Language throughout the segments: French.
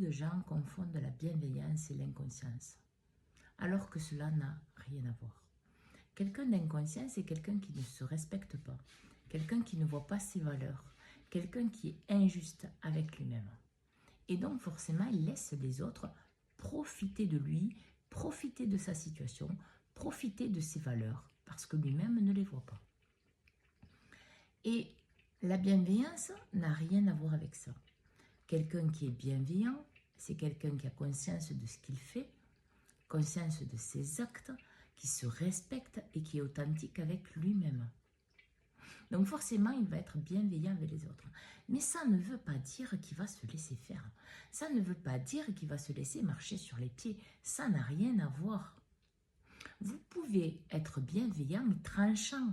beaucoup de gens confondent la bienveillance et l'inconscience, alors que cela n'a rien à voir. Quelqu'un d'inconscient, c'est quelqu'un qui ne se respecte pas, quelqu'un qui ne voit pas ses valeurs, quelqu'un qui est injuste avec lui-même. Et donc forcément, il laisse les autres profiter de lui, profiter de sa situation, profiter de ses valeurs, parce que lui-même ne les voit pas. Et la bienveillance n'a rien à voir avec ça. Quelqu'un qui est bienveillant, c'est quelqu'un qui a conscience de ce qu'il fait, conscience de ses actes, qui se respecte et qui est authentique avec lui-même. Donc forcément, il va être bienveillant avec les autres. Mais ça ne veut pas dire qu'il va se laisser faire. Ça ne veut pas dire qu'il va se laisser marcher sur les pieds. Ça n'a rien à voir. Vous pouvez être bienveillant mais tranchant.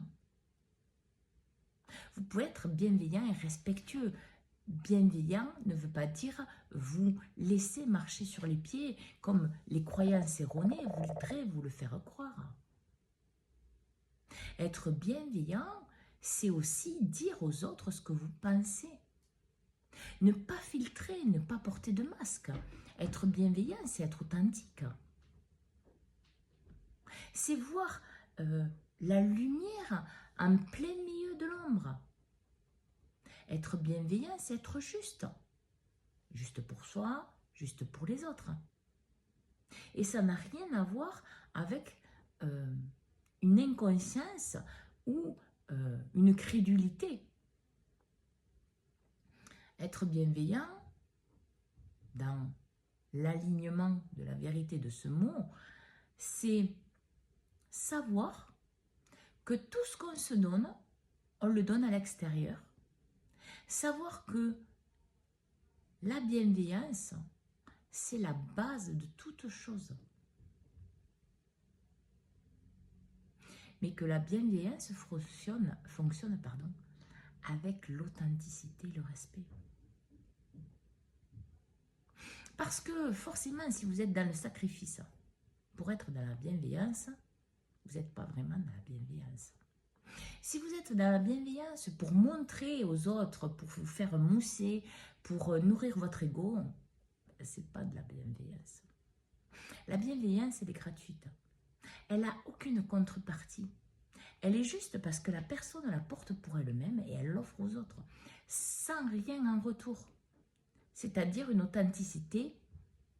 Vous pouvez être bienveillant et respectueux. Bienveillant ne veut pas dire vous laisser marcher sur les pieds comme les croyances erronées voudraient vous le faire croire. Être bienveillant, c'est aussi dire aux autres ce que vous pensez. Ne pas filtrer, ne pas porter de masque. Être bienveillant, c'est être authentique. C'est voir la lumière en plein milieu de l'ombre. Être bienveillant, c'est être juste. Juste pour soi, juste pour les autres. Et ça n'a rien à voir avec une inconscience ou une crédulité. Être bienveillant, dans l'alignement de la vérité de ce mot, c'est savoir que tout ce qu'on se donne, on le donne à l'extérieur. Savoir que la bienveillance, c'est la base de toute chose. Mais que la bienveillance fonctionne avec l'authenticité et le respect. Parce que forcément, si vous êtes dans le sacrifice, pour être dans la bienveillance, vous n'êtes pas vraiment dans la bienveillance. Si vous êtes dans la bienveillance pour montrer aux autres, pour vous faire mousser, pour nourrir votre ego, ce n'est pas de la bienveillance. La bienveillance, elle est gratuite. Elle n'a aucune contrepartie. Elle est juste parce que la personne la porte pour elle-même et elle l'offre aux autres, sans rien en retour. C'est-à-dire une authenticité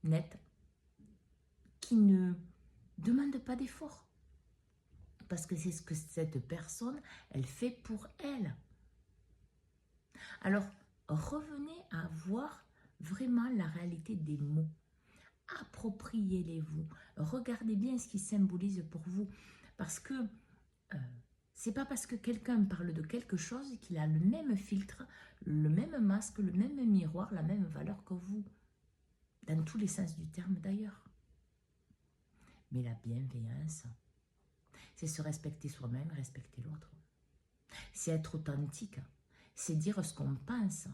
nette, qui ne demande pas d'effort. Parce que c'est ce que cette personne, elle fait pour elle. Alors, revenez à voir vraiment la réalité des mots. Appropriez-les-vous. Regardez bien ce qui symbolise pour vous. Parce que c'est pas parce que quelqu'un parle de quelque chose qu'il a le même filtre, le même masque, le même miroir, la même valeur que vous. Dans tous les sens du terme d'ailleurs. Mais la bienveillance, c'est se respecter soi-même, respecter l'autre. C'est être authentique, c'est dire ce qu'on pense.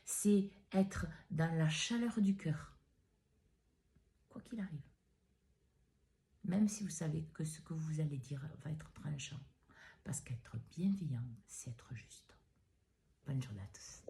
C'est être dans la chaleur du cœur, quoi qu'il arrive. Même si vous savez que ce que vous allez dire va être tranchant. Parce qu'être bienveillant, c'est être juste. Bonne journée à tous.